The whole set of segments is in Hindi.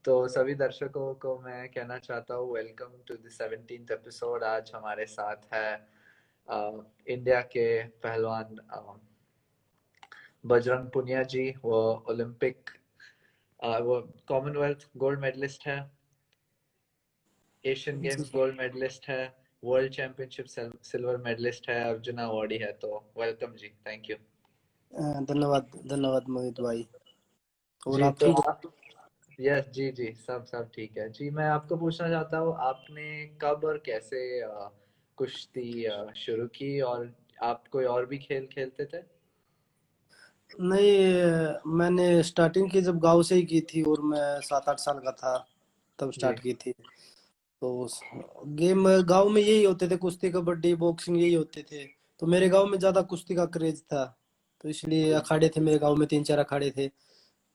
तो सभी दर्शकों को मैं कहना चाहता हूँ welcome to the 17th episode. आज हमारे साथ है इंडिया के पहलवान बजरंग पुनिया जी। वो ओलंपिक वो कॉमनवेल्थ गोल्ड मेडलिस्ट है, एशियन जी गेम्स गोल्ड मेडलिस्ट है, वर्ल्ड चैंपियनशिप सिल्वर मेडलिस्ट है, अर्जुन अवार्डी है। तो वेलकम जी, थैंक यू धन्यवाद धन्यवाद मोहित भाई। और जी। आप तो ठीक हो? आप, यस जी जी, सब सब ठीक है जी। मैं आपको पूछना चाहता हूँ, आपने कब और कैसे कुश्ती शुरू की, और आप कोई और भी खेल खेलते थे? नहीं, मैंने स्टार्टिंग की जब गांव से ही की थी और मैं 7-8 साल का था तब जी स्टार्ट की थी। तो गेम गांव में यही होते थे, कुश्ती कबड्डी बॉक्सिंग यही होते थे। तो मेरे गांव में ज्यादा कुश्ती का क्रेज था, तो इसलिए जी अखाड़े थे मेरे गांव में, 3-4 अखाड़े थे।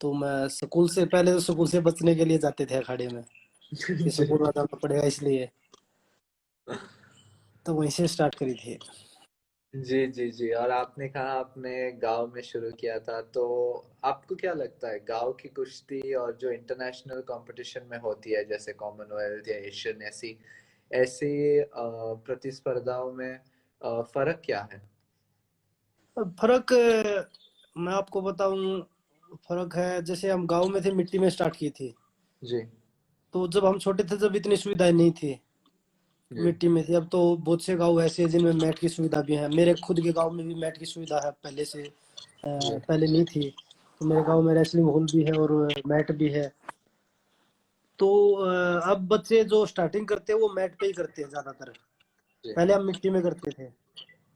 तो मैं स्कूल से पहले तो स्कूल से बचने के लिए जाते थे अखाड़े में कि स्कूल ना जाना पड़ेगा इसलिए, तो वहीं से स्टार्ट करी थी। जी जी जी। और आपने कहा आपने गांव में शुरू किया था, तो आपको क्या लगता है गांव की कुश्ती और जो इंटरनेशनल कंपटीशन में होती है, जैसे कॉमनवेल्थ या एशियन, ऐसी ऐसी प्रतिस्पर्धाओं में फर्क क्या है? फर्क मैं आपको बताऊं, फर्क है जैसे हम गांव में थे, मिट्टी में स्टार्ट की थी। जी तो जब हम छोटे थे जब इतनी सुविधाएं नहीं थी, जी मिट्टी में थी। अब तो बहुत से गांव ऐसे हैं जिनमें मैट की सुविधा भी है। मेरे खुद के गांव में भी मैट की सुविधा है पहले से, जी पहले नहीं थी। तो मेरे गांव में रेसलिंग हॉल भी है और मैट भी है। तो अब बच्चे जो स्टार्टिंग करते हैं वो मैट पे ही करते हैं ज्यादातर। जी पहले हम मिट्टी में करते थे।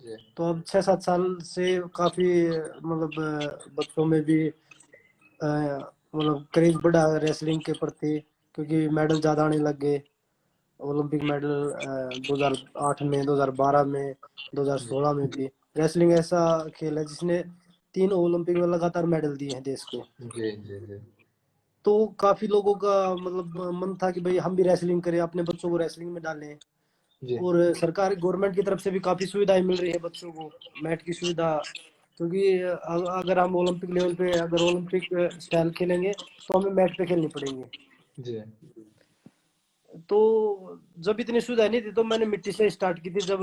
जी तो अब 6-7 साल से काफी मतलब बच्चों में भी मतलब क्रेज बढ़ा है रेसलिंग के प्रति, क्योंकि मेडल ज्यादा आने लग गए। ओलंपिक मेडल 2008 में, 2012 में, जी 2016 में भी। रेसलिंग ऐसा खेल है जिसने 3 ओलंपिक में लगातार मेडल दिए हैं देश को। जी जी जी तो काफी लोगों का मतलब मन था कि भाई हम भी रेसलिंग करें, अपने बच्चों को रेसलिंग में डालें। जी और सरकार गवर्नमेंट की तरफ से भी काफी सुविधाएं मिल रही है बच्चों को, मैट की सुविधा। क्योंकि अगर हम ओलंपिक लेवल पे अगर ओलंपिक स्टाइल खेलेंगे तो हमें मैट पे खेलनी पड़ेंगे। जी तो जब इतनी सुविधा नहीं थी तो मैंने मिट्टी से स्टार्ट की थी। जब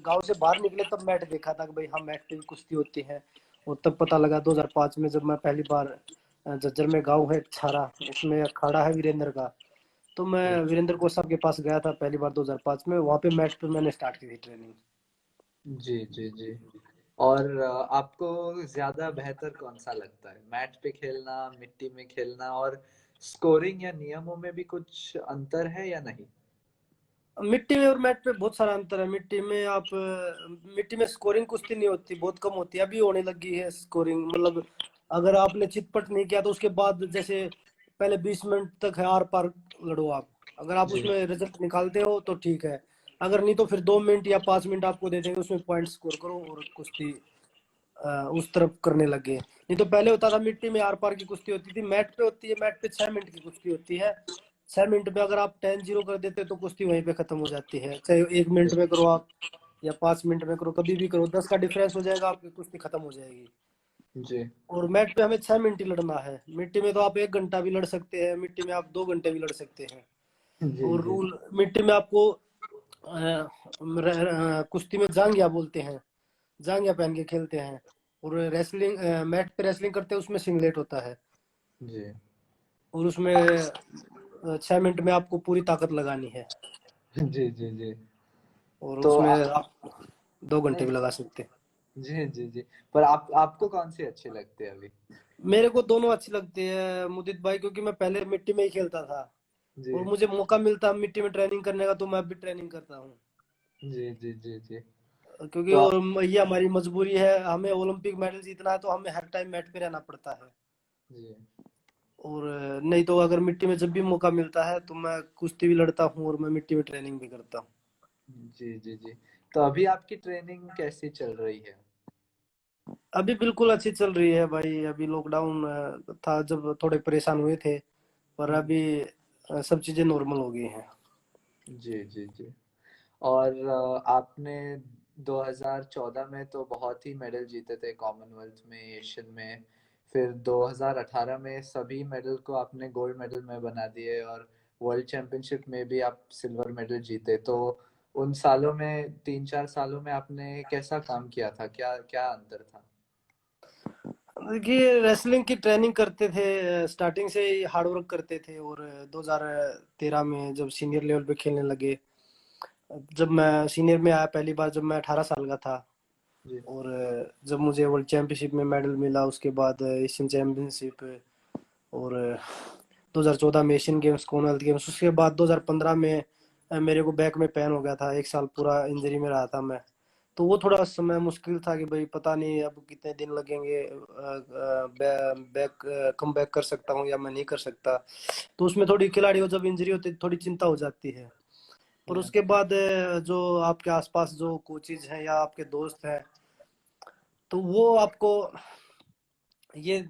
गांव से बाहर निकले तब मैट देखा था कि भाई हाँ मैट पे भी कुश्ती होती है। और तब पता लगा 2005 में जब मैं पहली बार झज्जर में गांव है छारा, उसमें अखाड़ा है वीरेंद्र का। तो मैं जी वीरेंद्र कोसाब के पास गया था पहली बार 2005 में। वहां पे मैट पे मैंने स्टार्ट की थी ट्रेनिंग। जी जी जी। और आपको ज्यादा बेहतर कौन सा लगता है, मैट पे खेलना, मिट्टी में खेलना? और स्कोरिंग या नियमों में भी कुछ अंतर है या नहीं? मिट्टी में और मैट पे बहुत सारा अंतर है। मिट्टी में स्कोरिंग कुश्ती नहीं होती, बहुत कम होती है। अभी होने लगी है स्कोरिंग, मतलब अगर आपने चितपट नहीं किया तो उसके बाद जैसे पहले 20 मिनट तक है आर पार लड़ो आप। अगर आप जी उसमें रिजल्ट निकालते हो तो ठीक है, अगर नहीं तो फिर 2 मिनट या 5 मिनट आपको दे देंगे, उसमें पॉइंट स्कोर करो और कुश्ती उस तरफ करने लगे। नहीं तो पहले होता था मिट्टी में आर पार की कुश्ती होती थी, मैट पे होती है। मैट पे 6 मिनट की कुश्ती होती है। 6 मिनट में अगर आप 10-0 कर देते तो कुश्ती वहीं पे खत्म हो जाती है। चाहे 1 मिनट में करो आप या 5 मिनट में करो, कभी भी करो, 10 का डिफरेंस हो जाएगा, आपकी कुश्ती खत्म हो जाएगी। जी और मैट पे हमें 6 मिनट ही लड़ना है। मिट्टी में तो आप 1 घंटा भी लड़ सकते हैं, मिट्टी में आप 2 घंटे भी लड़ सकते हैं। जी और जी रूल मिट्टी में आपको कुश्ती में जांघिया बोलते हैं, जांघिया पहन के खेलते हैं। और रेसलिंग मैट पे रेसलिंग करते हैं, उसमें सिंगलेट होता है। जी और उसमें 6 मिनट में आपको पूरी ताकत लगानी है। जी जी जी। और तो उसमें आप 2 घंटे नहीं, भी लगा सकते हैं। जी जी जी। पर आपको कौन सी अच्छी लगती है अभी? मेरे को दोनों अच्छी लगती है मुदित भाई, क्योंकि मैं पहले मिट्टी में ही खेलता था। जी और मुझे मौका मिलता मिट्टी में ट्रेनिंग करने का तो मैं अभी ट्रेनिंग करता हूँ। जी जी जी जी। क्योंकि तो और ये हमारी मजबूरी है, हमें ओलंपिक मेडल जीतना है तो हमें हर टाइम मैट पे रहना पड़ता है। जी और नहीं तो अगर मिट्टी में जब भी मौका मिलता है तो मैं कुश्ती भी लड़ता हूँ और मैं मिट्टी में ट्रेनिंग भी करता हूँ। जी जी जी। तो अभी आपकी ट्रेनिंग कैसी चल रही है? अभी बिल्कुल अच्छी चल रही है भाई। अभी लॉकडाउन था जब थोड़े परेशान हुए थे, पर हम्म, अभी सब चीजें नॉर्मल हो गई हैं। जी जी जी। और आपने 2014 में तो बहुत ही मेडल जीते थे, कॉमनवेल्थ में, एशियन में। फिर 2018 में सभी मेडल को आपने गोल्ड मेडल में बना दिए और वर्ल्ड चैंपियनशिप में भी आप सिल्वर मेडल जीते। तो उन सालों में 3-4 सालों में आपने कैसा काम किया था, क्या क्या अंतर था? देखिए रेसलिंग की ट्रेनिंग करते थे, स्टार्टिंग से ही हार्ड वर्क करते थे। और 2013 में जब सीनियर लेवल पे खेलने लगे, जब मैं सीनियर में आया पहली बार जब मैं 18 साल का था। जी और जब मुझे वर्ल्ड चैंपियनशिप में मेडल मिला, उसके बाद एशियन चैंपियनशिप, और 2014 में एशियन गेम्स, कॉमनवेल्थ गेम्स, उसके बाद 2015 में मेरे को बैक में पेन हो गया था, एक साल पूरा इंजरी में रहा था मैं। तो वो थोड़ा समय मुश्किल था कि भाई पता नहीं अब कितने दिन लगेंगे, बैक कम बैक कर सकता हूँ या मैं नहीं कर सकता। तो उसमें थोड़ी खिलाड़ी को जब इंजरी होती है थोड़ी चिंता हो जाती है। पर या उसके बाद जो आपके आसपास जो कोचेज हैं या आपके दोस्त हैं, तो वो आपको ये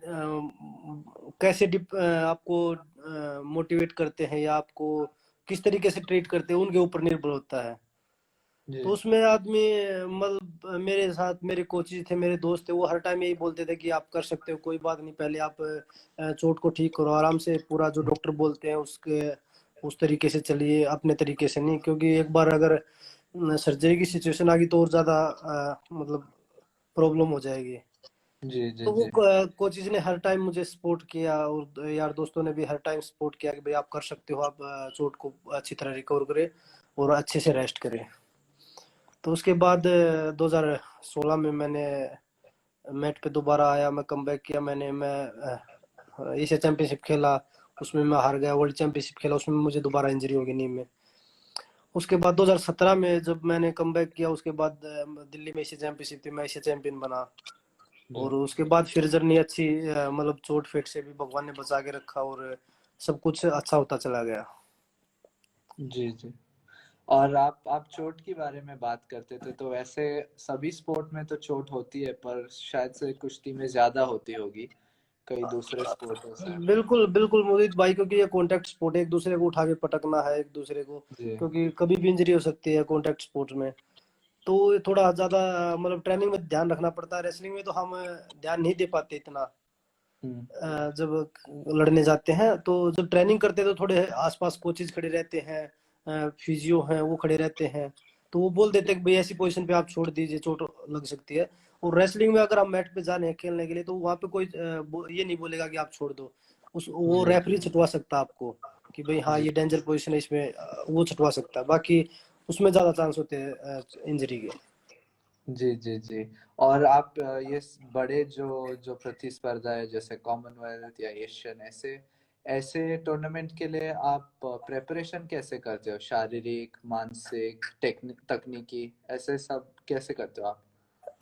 कैसे आपको मोटिवेट करते हैं या आपको किस तरीके से ट्रीट करते हैं, उनके ऊपर निर्भर होता है। जी तो उसमें आदमी मतलब मेरे साथ मेरे कोचेज थे, मेरे दोस्त थे, वो हर टाइम यही बोलते थे कि आप कर सकते हो, कोई बात नहीं, पहले आप चोट को ठीक करो आराम से, पूरा जो डॉक्टर बोलते हैं उसके उस तरीके से चलिए, अपने तरीके से नहीं, क्योंकि एक बार अगर सर्जरी की सिचुएशन आ गई तो और ज्यादा मतलब प्रॉब्लम हो जाएगी। जी जी तो वो जी कोचेज ने हर टाइम मुझे सपोर्ट किया, और यार दोस्तों ने भी हर टाइम सपोर्ट किया कि भाई आप कर सकते हो, आप चोट को अच्छी तरह रिकवर करें और अच्छे से रेस्ट करें। तो उसके बाद 2016 में मैंने मैट पे दोबारा आया, मैं कमबैक किया, मैं एशिया चैंपियनशिप खेला, उसमें मैं हार गया। वर्ल्ड चैंपियनशिप खेला, उसमें मुझे दोबारा इंजरी हो गई नी में। उसके बाद 2017 में जब मैंने कमबैक किया, उसके बाद दिल्ली में एशिया चैंपियनशिप थी, मैं एशिया चैंपियन बना। जी और उसके बाद फिर जर्नी अच्छी, मतलब चोट फेट से भी भगवान ने बचा के रखा, और सब कुछ अच्छा होता चला गया। जी जी। और आप चोट के बारे में बात करते थे, तो वैसे सभी स्पोर्ट में तो चोट होती है, पर शायद से कुश्ती में ज्यादा होती होगी कई दूसरे स्पोर्टों से। बिल्कुल बिल्कुल मोहित भाई, क्योंकि ये कॉन्टेक्ट स्पोर्ट है, एक दूसरे को उठा के पटकना है एक दूसरे को, जी क्योंकि कभी भी इंजरी हो सकती है कॉन्टेक्ट स्पोर्ट में। तो ये थोड़ा ज्यादा मतलब ट्रेनिंग में ध्यान रखना पड़ता है। रेसलिंग में तो हम ध्यान नहीं दे पाते इतना। हम्म जब लड़ने जाते हैं तो जब ट्रेनिंग करते हैं तो थोड़े आसपास कोचेज खड़े रहते हैं, फिजियो हैं वो खड़े रहते हैं, तो वो बोल देते हैं कि भाई ऐसी पोजीशन पे आप छोड़ दीजिए, चोट लग सकती है। और रेसलिंग में अगर आप मैट पे जाने हैं खेलने के लिए, तो वहाँ पे कोई ये नहीं बोलेगा कि आप छोड़ दो। उस वो जी रेफरी छुटवा सकता है आपको कि भाई हाँ जी ये डेंजर पोजीशन है, इसमें वो छुटवा सकता है। बाकी उसमें ज्यादा चांस होते हैं इंजरी के। जी जी जी। और आप ये बड़े जो जो प्रतिस्पर्धा है जैसे कॉमनवेल्थ या एशियन, ऐसे ऐसे टूर्नामेंट के लिए आप प्रेपरेशन कैसे करते हो? शारीरिक, मानसिक, टेक्निक, तकनीकी, ऐसे सब कैसे करते हो आप?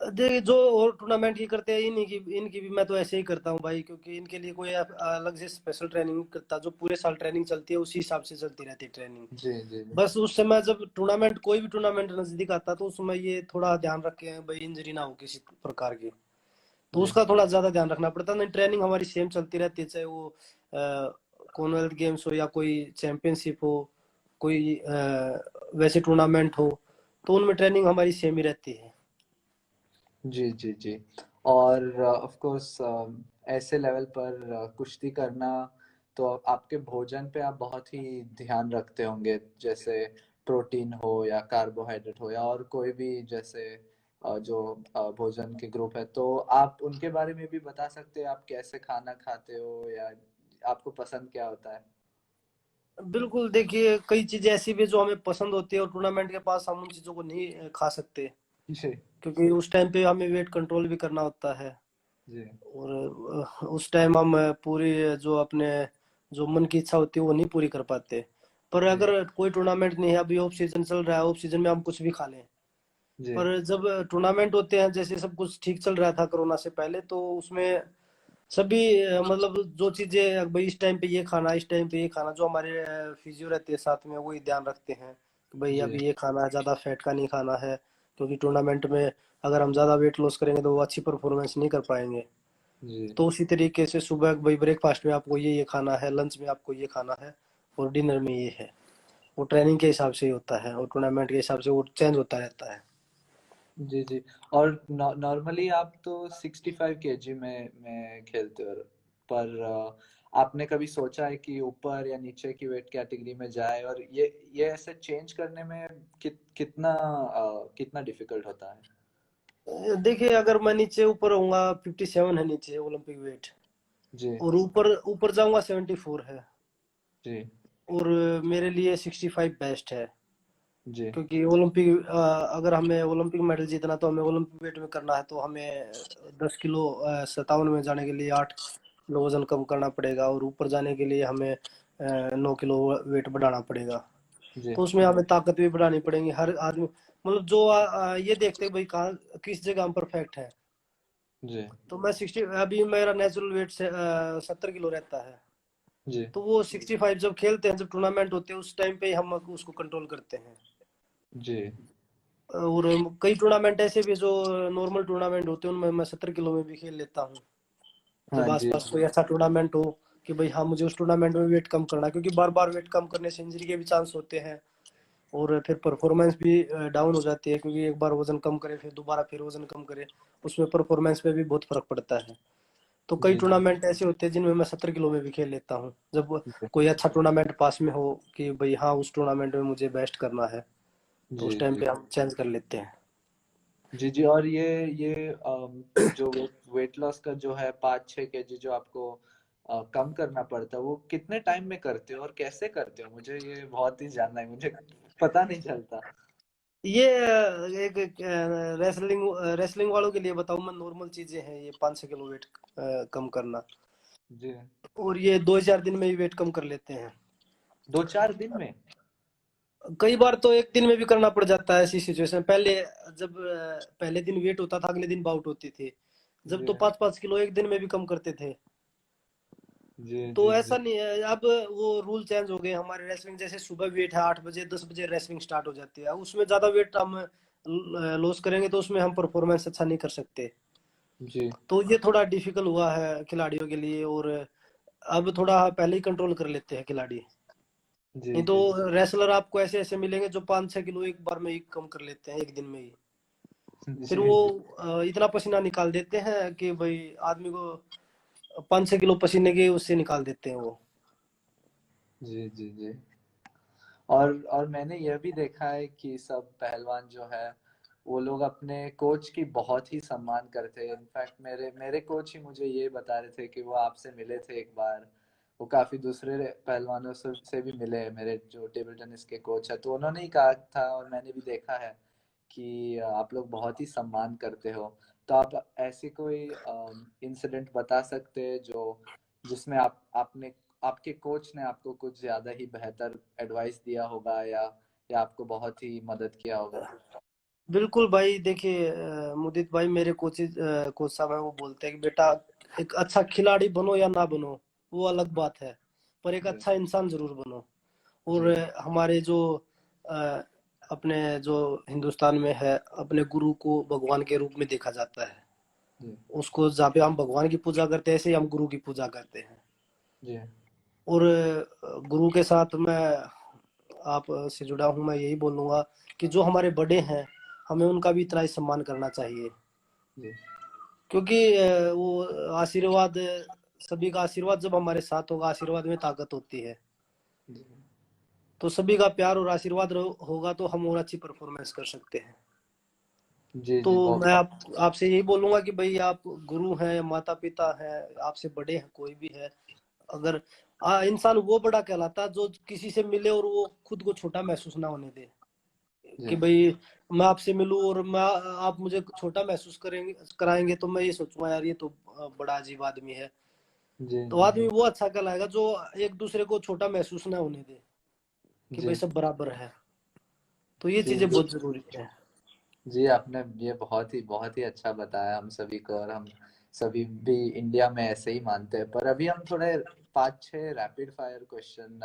देखिए जो और टूर्नामेंट की करते हैं इनकी भी मैं तो ऐसे ही करता हूँ भाई, क्योंकि इनके लिए कोई अलग से स्पेशल ट्रेनिंग नहीं करता। जो पूरे साल ट्रेनिंग चलती है उसी हिसाब से चलती रहती है ट्रेनिंग। जी जी जी बस उस समय जब टूर्नामेंट कोई भी टूर्नामेंट नजदीक आता तो उस समय ये थोड़ा ध्यान रखे भाई इंजरी ना हो किसी प्रकार की, तो जी उसका थोड़ा ज्यादा ध्यान रखना पड़ता है। नहीं ट्रेनिंग हमारी सेम चलती रहती है, चाहे वो कॉमनवेल्थ गेम्स हो या कोई चैंपियनशिप हो, कोई वैसे टूर्नामेंट हो, तो उनमें ट्रेनिंग हमारी सेम ही रहती है। जी जी जी। और ऑफ कोर्स ऐसे लेवल पर कुश्ती करना, तो आपके भोजन पे आप बहुत ही ध्यान रखते होंगे, जैसे प्रोटीन हो या कार्बोहाइड्रेट हो या और कोई भी जैसे जो भोजन के ग्रुप है, तो आप उनके बारे में भी बता सकते हैं, आप कैसे खाना खाते हो या आपको पसंद क्या होता है? बिल्कुल, देखिए कई चीजें ऐसी भी जो हमें पसंद होती है और टूर्नामेंट के पास हम उन चीजों को नहीं खा सकते, जी क्योंकि उस टाइम पे हमें वेट कंट्रोल भी करना होता है। जी और उस टाइम हम पूरी जो अपने जो मन की इच्छा होती है वो नहीं पूरी कर पाते। पर जी अगर कोई टूर्नामेंट नहीं है, अभी ऑफ सीजन चल रहा है, ऑफ सीजन में हम कुछ भी खा लें। जी पर जब टूर्नामेंट होते हैं, जैसे सब कुछ ठीक चल रहा था कोरोना से पहले, तो उसमें सभी मतलब जो चीजें भाई इस टाइम पे ये खाना, इस टाइम पे ये खाना, जो हमारे फिजियो रहते हैं साथ में वही ध्यान रखते हैं कि भाई जी अभी ये खाना है, ज्यादा फैट का नहीं खाना है, क्योंकि टूर्नामेंट में अगर हम ज्यादा वेट लॉस करेंगे तो वो अच्छी परफॉर्मेंस नहीं कर पाएंगे। जी तो उसी तरीके से सुबह भाई ब्रेकफास्ट में आपको ये खाना है, लंच में आपको ये खाना है, और डिनर में ये है। वो ट्रेनिंग के हिसाब से ही होता है और टूर्नामेंट के हिसाब से वो चेंज होता रहता है। जी जी। और नॉर्मली आप तो 65 kg में खेलते हो, पर आपने कभी सोचा है कि ऊपर या नीचे की वेट कैटेगरी में जाए, और ये ऐसे चेंज करने में कितना डिफिकल्ट होता है? देखिए अगर मैं नीचे ऊपर होऊंगा 57 है नीचे ओलंपिक वेट, जी और ऊपर ऊपर जाऊंगा 74 है। जी और मेरे लिए 65 बेस्ट है। जी क्योंकि ओलंपिक अगर हमें ओलंपिक मेडल जीतना तो हमें ओलंपिक वेट में करना है, तो हमें 10 किलो 57 में जाने के लिए 8 किलो वजन कम करना पड़ेगा, और ऊपर जाने के लिए हमें 9 किलो वेट बढ़ाना पड़ेगा। जी तो उसमें हमें ताकत भी बढ़ानी पड़ेगी हर आदमी। मतलब जो ये देखते हैं भाई कहाँ किस जगह हम परफेक्ट है। जी तो मैं 60, अभी मेरा नेचुरल वेट से 70 किलो रहता है। जी तो वो 65 जब खेलते हैं, जब टूर्नामेंट होते हैं, उस टाइम पे ही हम उसको कंट्रोल करते हैं। जी और कई टूर्नामेंट ऐसे भी जो नॉर्मल टूर्नामेंट होते हैं उनमें मैं 70 किलो में भी खेल लेता हूँ। हाँ जब जी आसपास कोई ऐसा टूर्नामेंट हो कि भाई हाँ मुझे उस टूर्नामेंट में वेट कम करना है, क्योंकि बार बार वेट कम करने से इंजरी के भी चांस होते हैं। और फिर परफॉर्मेंस भी डाउन हो जाती है, क्योंकि एक बार वजन कम करे फिर दोबारा फिर वजन कम करे, उसमें परफॉर्मेंस पे भी बहुत फर्क पड़ता है। तो कई जी जी टूर्नामेंट ऐसे होते हैं जिनमें मैं 70 किलो में भी खेल लेता हूँ, जब जी कोई अच्छा टूर्नामेंट पास में हो कि भाई हाँ उस टूर्नामेंट में मुझे बेस्ट करना है, तो जी उस टाइम जी पे हम चेंज कर लेते हैं। जी जी। और ये जो वेट लॉस का जो है 5-6 kg जो आपको कम करना पड़ता है, वो कितने टाइम में करते हो और कैसे करते हो? मुझे ये बहुत ही जानना है, मुझे पता नहीं चलता। ये एक रेसलिंग रेसलिंग वालों के लिए बताऊं मैं, नॉर्मल चीजें हैं ये 5-6 किलो वेट कम करना। जी। और ये 2-4 दिन में ही वेट कम कर लेते हैं। 2-4 दिन में? कई बार तो एक दिन में भी करना पड़ जाता है ऐसी सिचुएशन। पहले जब पहले दिन वेट होता था, अगले दिन बाउट होती थी, जब जी तो 5-5 किलो एक दिन में भी कम करते थे। जी तो जी जी ऐसा नहीं है अब, वो रूल चेंज हो गए हमारे रेसलिंग। जैसे सुबह वेट है 8 बजे 10 बजे रेसलिंग स्टार्ट हो जाती है, उसमें ज्यादा वेट हम लॉस करेंगे तो उसमें हम परफॉर्मेंस अच्छा नहीं कर सकते। जी तो ये थोड़ा डिफिकल्ट हुआ है खिलाड़ियों के लिए। और अब थोड़ा पहले ही कंट्रोल कर लेते हैं खिलाड़ी। जी नहीं तो जी रेसलर आपको ऐसे ऐसे मिलेंगे जो 5-6 किलो एक बार में ही कम कर लेते हैं एक दिन में ही। फिर जी वो जी इतना पसीना निकाल देते हैं कि भाई आदमी को 5-6 किलो पसीने के उससे निकाल देते हैं वो। जी जी जी। और मैंने यह भी देखा है कि सब पहलवान जो है, वो लोग अपने कोच की बहुत ही सम्मान करते हैं। इनफैक्ट मेरे मेरे कोच ही मुझे ये बता रहे थे कि वो आपसे मिले थे एक बार। वो काफी दूसरे पहलवानों से भी मिले हैं, मेरे जो टेबल टेनिस के कोच है, तो उन्होंने ही कहा था, और मैंने भी देखा है कि आप लोग बहुत ही सम्मान करते हो। तो आप ऐसी कोई इंसिडेंट बता सकते हैं जो जिसमें आपने आपके कोच ने आपको कुछ ज्यादा ही बेहतर एडवाइस दिया होगा, या आपको बहुत ही मदद किया होगा? बिल्कुल भाई, देखिए मुदित भाई मेरे कोच साहब हैं, वो बोलते हैं कि बेटा एक अच्छा खिलाड़ी बनो या ना बनो वो अलग बात है, पर एक जी अच्छा इंसान जरूर बनो। और जी हमारे जो अ, अपने जो हिंदुस्तान में है, अपने गुरु को भगवान के रूप में देखा जाता है। जी उसको जहाँ पे हम भगवान की पूजा करते हैं, ऐसे ही हम गुरु की पूजा करते हैं। जी और गुरु के साथ मैं आप से जुड़ा हूँ, मैं यही बोलूंगा कि जो हमारे बड़े हैं हमें उनका भी इतना ही सम्मान करना चाहिए। जी क्योंकि वो आशीर्वाद, सभी का आशीर्वाद जब हमारे साथ होगा, आशीर्वाद में ताकत होती है। जी तो सभी का प्यार और आशीर्वाद होगा तो हम और अच्छी परफॉर्मेंस कर सकते हैं। जी तो जी मैं बहुत। आपसे यही बोलूंगा कि भाई आप गुरु हैं, माता पिता हैं, आपसे बड़े हैं कोई भी है, अगर इंसान वो बड़ा कहलाता है जो किसी से मिले और वो खुद को छोटा महसूस ना होने दे। जी कि भाई मैं आपसे मिलूं और मैं आप मुझे छोटा महसूस करेंगे कराएंगे, तो मैं ये सोचूंगा यार ये तो बड़ा अजीब आदमी है। जी तो जी आदमी वो अच्छा कहलाएगा जो एक दूसरे को छोटा महसूस ना होने दे, कि भाई जी सब बराबर है। तो ये जी चीजें जी बहुत जरूरी है। जी। आपने ये बहुत ही अच्छा बताया हम सभी को, और हम सभी भी इंडिया में ऐसे ही मानते हैं। पर अभी हम थोड़े 5-6 रैपिड फायर क्वेश्चन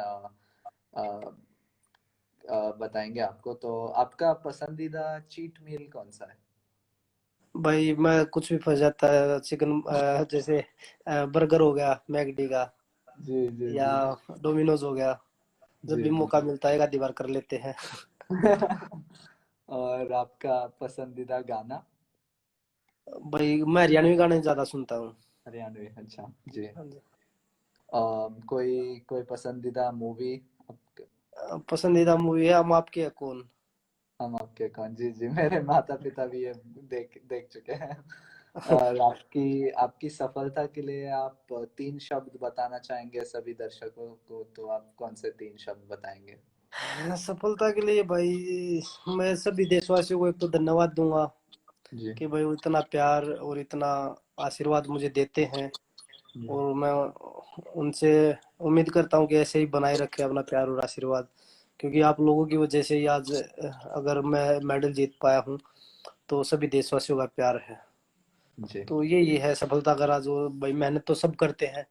बताएंगे आपको। तो आपका पसंदीदा चीट मील कौन सा है? भाई मैं कुछ भी फंस जाता है, चिकन जैसे बर्गर हो गया मैकडी का, जी जी या जी डोमिनोज हो गया। जब जी भी जी। मौका मिलता है एक आधी बार कर लेते हैं। और आपका पसंदीदा गाना? भाई मैं हरियाणवी गाने ज्यादा सुनता हूँ। हरियाणवी, अच्छा जी। हाँ जी। कोई कोई पसंदीदा मूवी? पसंदीदा मूवी है हम आपके है कौन। हम आपके कौन, जी जी, मेरे माता पिता भी ये देख देख चुके हैं। और आपकी आपकी सफलता के लिए आप तीन शब्द बताना चाहेंगे सभी दर्शकों को, तो आप कौन से तीन शब्द बताएंगे? सफलता के लिए भाई मैं सभी देशवासियों को एक तो धन्यवाद दूंगा जी कि भाई वो इतना प्यार और इतना आशीर्वाद मुझे देते हैं। जी और मैं उनसे उम्मीद करता हूँ कि ऐसे ही बनाए रखे अपना प्यार और आशीर्वाद, क्योंकि आप लोगों की वजह से ही आज अगर मैं मेडल जीत पाया हूँ तो सभी देशवासियों का प्यार है। जी तो ये है सफलता का राज। वो भाई मेहनत तो सब करते हैं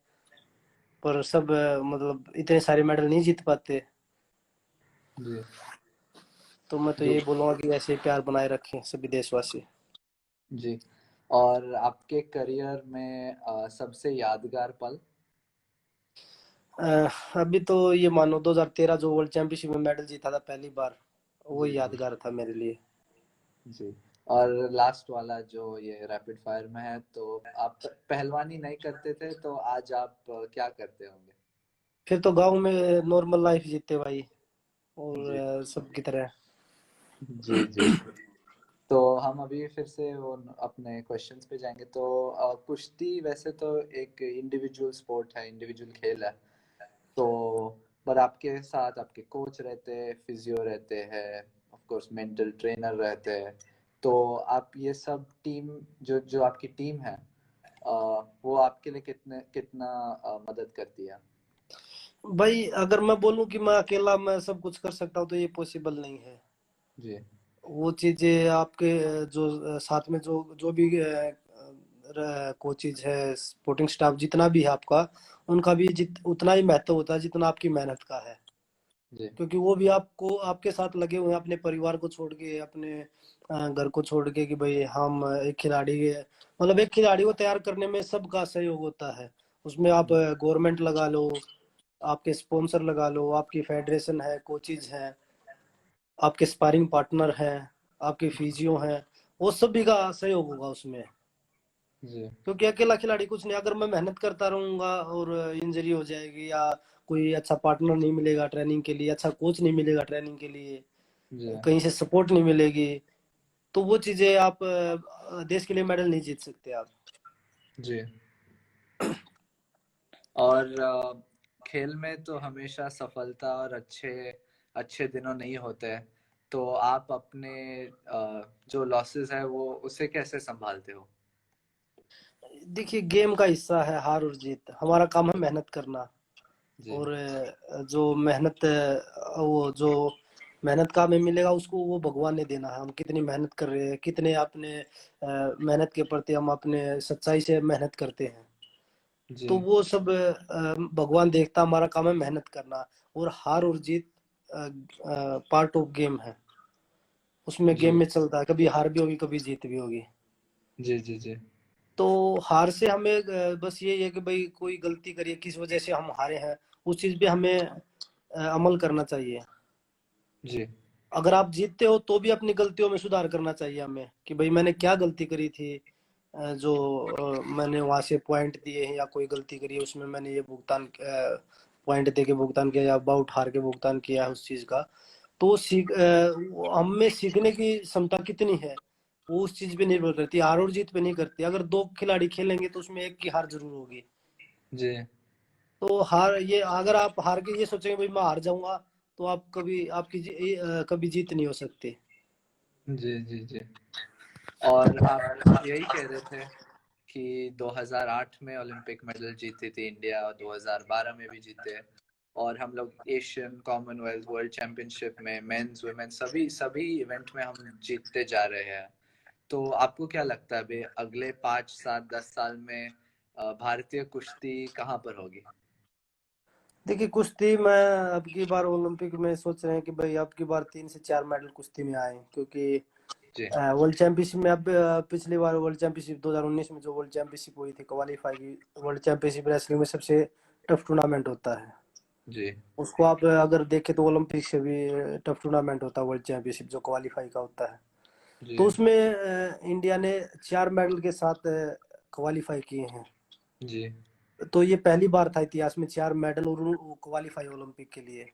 पर सब मतलब इतने सारे मेडल नहीं जीत पाते। जी तो मैं तो जी ये बोलूंगा कि ऐसे ही प्यार बनाए रखें सभी देशवासी। जी। और आपके करियर में सबसे यादगार पल? अभी तो ये मानो 2013 जो वर्ल्ड चैंपियनशिप में मेडल जीता था पहली बार, वो जी जी यादगार था मेरे लिए। जी। और लास्ट वाला जो ये रैपिड फायर में है, तो आप पहलवानी नहीं करते थे, तो आज आप क्या करते होंगे? फिर तो गांव में नॉर्मल लाइफ जीते भाई, और जी सबकी तरह। जी जी। तो हम अभी फिर से वो अपने क्वेश्चंस पे जाएंगे। तो कुश्ती वैसे तो एक इंडिविजुअल स्पोर्ट है, इंडिविजुअल खेल है। तो पर आपके साथ आपके कोच रहते हैं, फिजियो रहते हैं, ऑफ कोर्स मेंटल ट्रेनर रहते हैं। तो आप ये सब टीम, जो जो आपकी टीम है, वो आपके लिए कितने कितना मदद करती है? भाई अगर मैं बोलूं कि मैं अकेला मैं सब कुछ कर सकता हूँ तो ये पॉसिबल नहीं है। जी वो चीजें आपके जो साथ में जो जो भी कोचेज है, सपोर्टिंग स्टाफ जितना भी है आपका, उनका भी उतना ही महत्व होता है जितना आपकी मेहनत का है। जी क्योंकि वो भी आपको आपके साथ लगे हुए हैं अपने परिवार को छोड़ के, अपने घर को छोड़ के, कि भाई हम एक खिलाड़ी के मतलब एक खिलाड़ी को तैयार करने में सबका सहयोग होता है। उसमें आप गवर्नमेंट लगा लो, आपके स्पॉन्सर लगा लो, आपकी फेडरेशन है, कोचिज हैं, आपके स्पारिंग पार्टनर हैं, आपके फिजियो हैं, वो सभी का सहयोग होगा उसमें। जी क्योंकि अकेला खिलाड़ी कुछ नहीं, अगर मैं मेहनत करता रहूंगा और इंजरी हो जाएगी या कोई अच्छा पार्टनर नहीं मिलेगा ट्रेनिंग के लिए, अच्छा कोच नहीं मिलेगा ट्रेनिंग के लिए, जी कहीं से सपोर्ट नहीं मिलेगी, तो वो चीजें आप देश के लिए मेडल नहीं जीत सकते आप। जी। और खेल में तो हमेशा सफलता और अच्छे अच्छे दिनों नहीं होते हैं। तो आप अपने जो लॉसेस है वो उसे कैसे संभालते हो? देखिए गेम का हिस्सा है हार और जीत, हमारा काम है मेहनत करना। जी और जो मेहनत वो जो मेहनत का हमें मिलेगा उसको वो भगवान ने देना है। हम कितनी मेहनत कर रहे हैं, कितने अपने मेहनत के प्रति हम अपने सच्चाई से मेहनत करते हैं, जी तो वो सब भगवान देखता, हमारा काम है मेहनत करना। और हार और जीत पार्ट ऑफ गेम है, उसमें जी गेम में चलता है, कभी हार भी होगी कभी जीत भी होगी। जी जी जी तो हार से हमें बस ये है कि भाई कोई गलती करिए किस वजह से हम हारे हैं, उस चीज पे हमें अमल करना चाहिए। जी अगर आप जीतते हो तो भी अपनी गलतियों में सुधार करना चाहिए हमें, कि भाई मैंने क्या गलती करी थी, जो मैंने वहां से पॉइंट दिए हैं या कोई गलती करी है उसमें मैंने ये भुगतान पॉइंट दे के भुगतान किया या बाउट हार के भुगतान किया है उस चीज का। तो वो हम में सीखने की क्षमता कितनी है वो उस चीज पे निर्भर करती है, हार और जीत पे नहीं करती। अगर दो खिलाड़ी खेलेंगे तो उसमें एक की हार जरूर होगी। जी तो हार ये अगर आप हार के ये सोचेंगे भाई मैं हार जाऊंगा, तो आप कभी आपकी कभी जीत नहीं हो सकती। जी जी जी। और आप यही कह रहे थे कि 2008 में ओलंपिक मेडल जीती थी इंडिया, और 2012 में भी जीते। और हम लोग एशियन, कॉमनवेल्थ, वर्ल्ड चैंपियनशिप में मेंस वुमेन सभी सभी इवेंट में हम जीतते जा रहे हैं। तो आपको क्या लगता है बे, अगले 5 7 10 साल में भारतीय कुश्ती कहाँ पर होगी? देखिए कुश्ती में अब की बार ओलंपिक में सोच रहे हैं कि भाई अब की बार 3 से 4 मेडल कुश्ती में आए, क्योंकि जी वर्ल्ड चैंपियनशिप में अब पिछली बार वर्ल्ड चैंपियनशिप 2019 में जो वर्ल्ड चैंपियनशिप हुई थी क्वालीफाई की, वर्ल्ड चैंपियनशिप रेसलिंग में सबसे टफ टूर्नामेंट होता है। जी उसको आप अगर देखें तो ओलंपिक से भी टफ टूर्नामेंट होता है, वर्ल्ड चैंपियनशिप जो क्वालिफाई का होता है। जी तो उसमें इंडिया ने 4 मेडल के साथ क्वालिफाई किए हैं। जी तो ये पहली बार था इतिहास में 4 मेडल और क्वालिफाई ओलंपिक के लिए।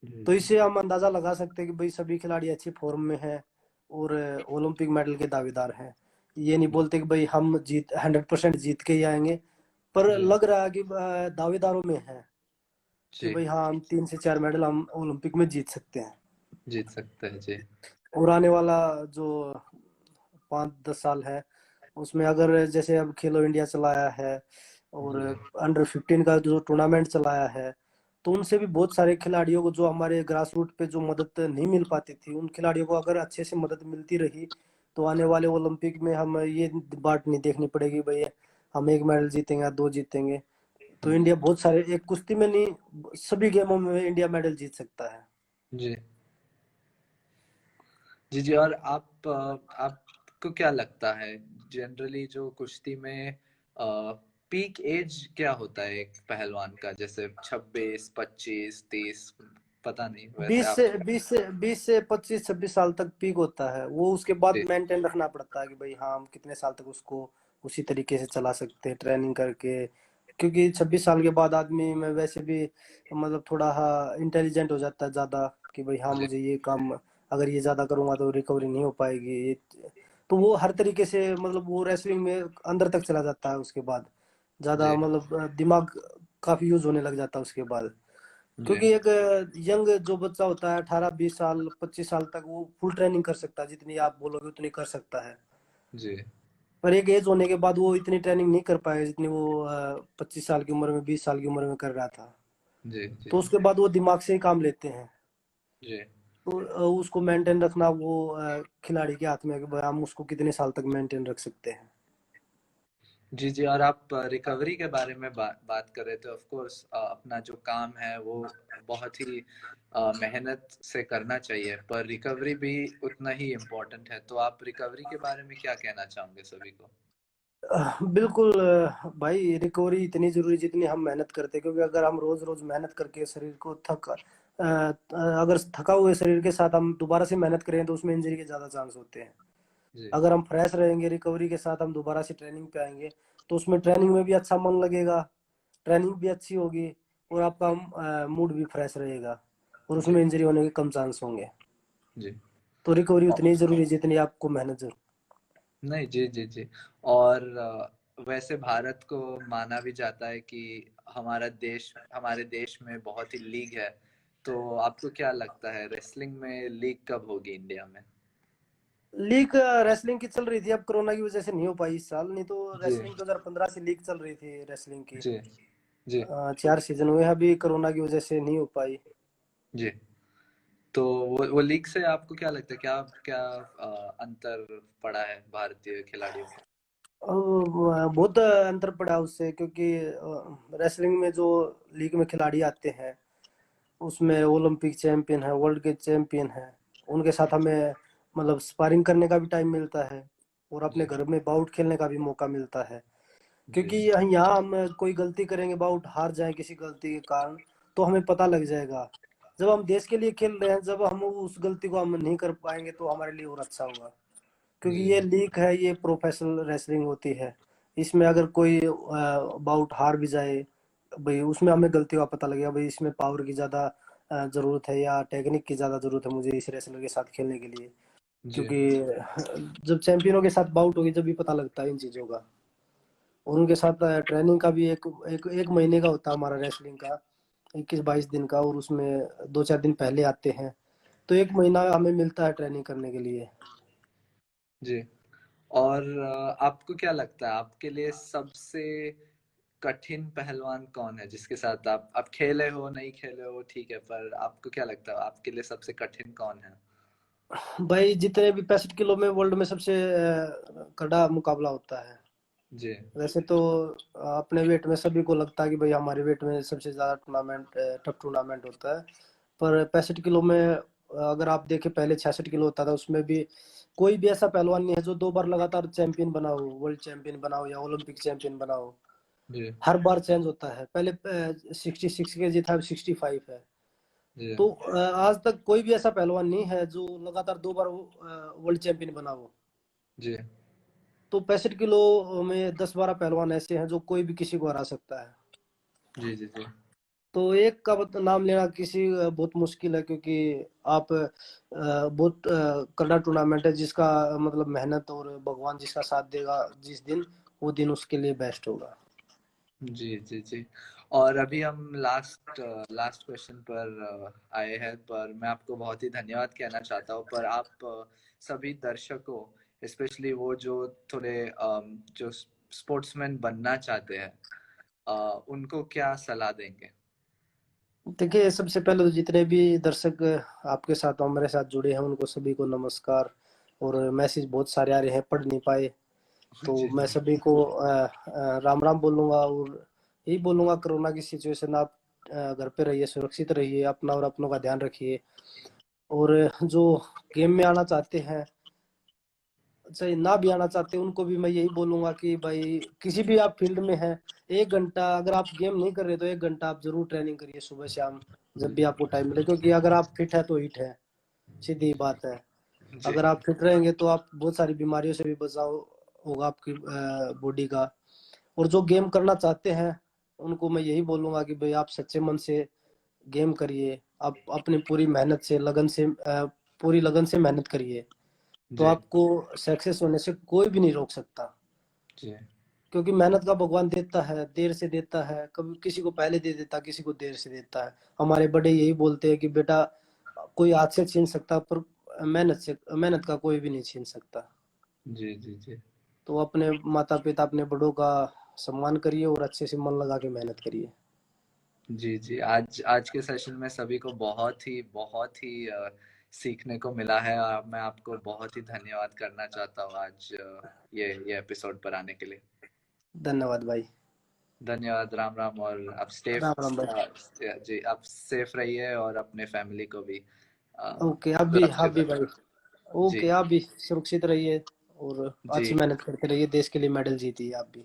जी तो इससे हम अंदाजा लगा सकते हैं कि भाई सभी खिलाड़ी अच्छी फॉर्म में हैं और ओलंपिक मेडल के दावेदार हैं। ये नहीं बोलते कि भाई हम जीत 100% जीत के ही आएंगे, पर जी लग रहा है कि दावेदारों में है कि जी भाई हाँ, हम 3 से 4 मेडल हम ओलंपिक में जीत सकते हैं। जीत सकते हैं। जी और आने वाला जो 5-10 साल है उसमें अगर जैसे अब खेलो इंडिया चलाया है और जी अंडर 15 का जो टूर्नामेंट चलाया है, तो उनसे भी बहुत सारे खिलाड़ियों को जो हमारे ग्रास रूट पे जो मदद नहीं मिल पाती थी, उन खिलाड़ियों को अगर अच्छे से मदद मिलती रही तो आने वाले ओलंपिक में हम ये बात नहीं देखनी पड़ेगी भाई हम 1 मेडल जीतेंगे या 2 जीतेंगे। तो जी इंडिया बहुत सारे, एक कुश्ती में नहीं सभी गेमों में इंडिया मेडल जीत सकता है। जी जी जी। और आपको क्या लगता है जनरली जो कुश्ती में पीक एज क्या होता है एक पहलवान का, जैसे 26 25 30, पता नहीं, वैसे 20 आप। से 20 से 20 से 25-26 साल तक पीक होता है, वो उसके बाद जी मेंटेन रखना पड़ता है कि भाई हाँ हम कितने साल तक उसको उसी तरीके से चला सकते हैं ट्रेनिंग करके। क्योंकि 26 साल के बाद आदमी में वैसे भी मतलब थोड़ा हाँ इंटेलिजेंट हो जाता है ज़्यादा कि भाई हाँ जी मुझे ये काम अगर ये ज़्यादा करूँगा तो रिकवरी नहीं हो पाएगी तो वो हर तरीके से मतलब वो रेसलिंग में अंदर तक चला जाता है उसके बाद। ज़्यादा जी मतलब दिमाग काफ़ी यूज होने लग जाता है उसके बाद। जी क्योंकि एक यंग जो बच्चा होता है 18-20 साल 25 साल तक वो फुल ट्रेनिंग कर सकता है, जितनी आप बोलोगे उतनी कर सकता है। जी पर एक एज होने के बाद वो इतनी ट्रेनिंग नहीं कर पाएगा जितनी वो 25 साल की उम्र में 20 साल की उम्र में कर रहा था। जी जी तो उसके बाद वो दिमाग से ही काम लेते हैं। जी तो उसको मेंटेन रखना वो खिलाड़ी के हाथ में है कि भाई हम उसको कितने साल तक मेंटेन रख सकते हैं। जी जी। और आप रिकवरी के बारे में बात कर रहे थे। ऑफ कोर्स अपना जो काम है वो बहुत ही मेहनत से करना चाहिए, पर रिकवरी भी उतना ही इम्पोर्टेंट है। तो आप रिकवरी के बारे में क्या कहना चाहोगे सभी को? बिल्कुल भाई रिकवरी इतनी जरूरी जितनी हम मेहनत करते हैं, क्योंकि अगर हम रोज रोज मेहनत करके शरीर को अगर थका हुए शरीर के साथ हम दोबारा से मेहनत करें तो उसमें इंजरी के ज्यादा चांस होते हैं। जी अगर हम फ्रेश रहेंगे रिकवरी के साथ हम दोबारा से ट्रेनिंग पे आएंगे तो उसमें ट्रेनिंग में भी अच्छा मन लगेगा, ट्रेनिंग भी अच्छी होगी और आपका मूड भी फ्रेश रहेगा और जी उसमें इंजरी होने के कम चांस होंगे। जी। तो रिकवरी औ- उतनी जरूरी है जितनी आपको मेहनत जरूर। नहीं, जी जी जी। और वैसे भारत को माना भी जाता है कि हमारे देश में बहुत ही लीग है। तो आपको क्या लगता है रेसलिंग में लीग कब होगी इंडिया में? लीग रेसलिंग की चल रही थी, अब कोरोना की वजह से नहीं हो पाई इस साल, नहीं तो जी रेसलिंग 2015 से लीग चल रही थी रेसलिंग की। जी जी 4 सीजन हुए, अभी कोरोना की वजह से नहीं हो पाई। जी। तो वो लीग से आपको क्या लगता है, क्या क्या अंतर पड़ा है भारतीय खिलाड़ियों को? बहुत अंतर पड़ा उससे, क्योंकि रेसलिंग में जो लीग में खिलाड़ी आते हैं उसमें ओलंपिक चैंपियन है, वर्ल्ड के चैंपियन है, उनके साथ हमें मतलब स्पारिंग करने का भी टाइम मिलता है और अपने जी घर में बाउट खेलने का भी मौका मिलता है। जी क्योंकि यहाँ हम कोई गलती करेंगे, बाउट हार जाए किसी गलती के कारण, तो हमें पता लग जाएगा। जब हम देश के लिए खेल रहे हैं, जब हम उस गलती को हम नहीं कर पाएंगे तो हमारे लिए और अच्छा होगा। क्योंकि जी ये लीग है, ये प्रोफेशनल रेसलिंग होती है, इसमें अगर कोई बाउट हार भी जाए भाई उसमें हमें गलती का पता लगेगा भाई इसमें पावर की ज्यादा जरूरत है या टेक्निक की ज्यादा जरूरत है मुझे इस रेसलर के साथ खेलने के लिए। जी क्योंकि जब चैंपियनों के साथ बाउट होगी जब भी पता लगता है इन चीजों का। और उनके साथ ट्रेनिंग का भी एक महीने का होता है हमारा रेसलिंग का, 21-22 दिन का, और उसमें 2-4 दिन पहले आते हैं। तो एक महीना हमें मिलता है ट्रेनिंग करने के लिए। जी। और आपको क्या लगता है आपके लिए सबसे कठिन पहलवान कौन है जिसके साथ आप खेले हो, नहीं खेले हो ठीक है, पर आपको क्या लगता है आपके लिए सबसे कठिन कौन है? भाई जितने भी 65 किलो में वर्ल्ड में सबसे कड़ा मुकाबला होता है। जी वैसे तो अपने वेट में सभी को लगता है कि भाई हमारे वेट में सबसे ज्यादा टूर्नामेंट टफ टूर्नामेंट होता है। पर 65 किलो में अगर आप देखें पहले 66 किलो होता था, उसमें भी कोई भी ऐसा पहलवान नहीं है जो 2 बार लगातार चैंपियन बना हो, वर्ल्ड चैंपियन बना हो या ओलंपिक चैंपियन बना हो। जी हर बार चेंज होता है। पहले 66 kg था, अब 65 है। जी तो आज तक कोई भी ऐसा पहलवान नहीं है जो लगातार 2 बार वर्ल्ड चैंपियन बना हो। जी तो 65 किलो में 10-12 पहलवान ऐसे हैं जो कोई भी किसी को हरा सकता है। जी जी जी तो एक का नाम लेना किसी बहुत मुश्किल है, क्योंकि आप बहुत कड़ा टूर्नामेंट है जिसका मतलब मेहनत और भगवान जिसका साथ देगा जिस दिन, वो दिन उसके लिए बेस्ट होगा। जी जी जी। और अभी हम लास्ट क्वेश्चन पर आए हैं, पर मैं आपको बहुत ही धन्यवाद कहना चाहता हूँ। पर आप सभी दर्शकों, स्पेशली वो जो थोड़े जो स्पोर्ट्समैन बनना चाहते हैं, उनको क्या सलाह देंगे? देखिए, सबसे पहले तो जितने भी दर्शक आपके साथ हमारे साथ जुड़े हैं उनको सभी को नमस्कार। और मैसेज बहुत सारे आ रहे हैं, पढ़ नहीं पाए, तो जी मैं जी सभी को राम राम बोलूंगा। और यही बोलूंगा, कोरोना की सिचुएशन, आप घर पे रहिए, सुरक्षित रहिए, अपना और अपनों का ध्यान रखिए। और जो गेम में आना चाहते हैं, चाहे ना भी आना चाहते उनको भी मैं यही बोलूंगा कि भाई किसी भी आप फील्ड में हैं, 1 घंटा, अगर आप गेम नहीं कर रहे तो 1 घंटा आप जरूर ट्रेनिंग करिए सुबह शाम, जब भी आपको टाइम मिले। क्योंकि अगर आप फिट है तो हिट है, सीधी बात है। जी अगर आप फिट रहेंगे तो आप बहुत सारी बीमारियों से भी बचाव होगा आपकी बॉडी का। और जो गेम करना चाहते हैं उनको मैं यही बोलूंगा कि भाई आप सच्चे मन से गेम करिए, आप अपनी पूरी मेहनत से, लगन से, पूरी लगन से मेहनत करिए। तो जी आपको सक्सेस होने से कोई भी नहीं रोक सकता। जी क्योंकि मेहनत का भगवान देता है, देर से देता है, कभी किसी को पहले दे देता, किसी को देर से देता है। हमारे बड़े यही बोलते हैं कि बेटा, कोई हाथ से छीन सकता पर मेहनत का कोई भी नहीं छीन सकता। जी जी जी तो अपने माता पिता, अपने बड़ों का सम्मान करिए और अच्छे से मन लगा के मेहनत करिए। जी जी। आज आज के सेशन में सभी को बहुत ही सीखने को मिला है, और मैं आपको बहुत ही धन्यवाद करना चाहता हूँ आज ये एपिसोड पर आने के लिए। धन्यवाद भाई। धन्यवाद। राम राम। और आप राम राम भाई। जी आप सेफ रहिए और अपने फैमिली को भी ओके, आप सुरक्षित भी भाई। रखिए। जी ओके, आप भी सुरक्षित रहिए और जी अच्छी मेहनत करते रहिए, देश के लिए मेडल जीतिए आप भी।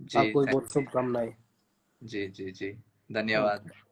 जी। आपको भी थैंक बहुत शुभकामनाएं। जी जी जी। धन्यवाद। ओके।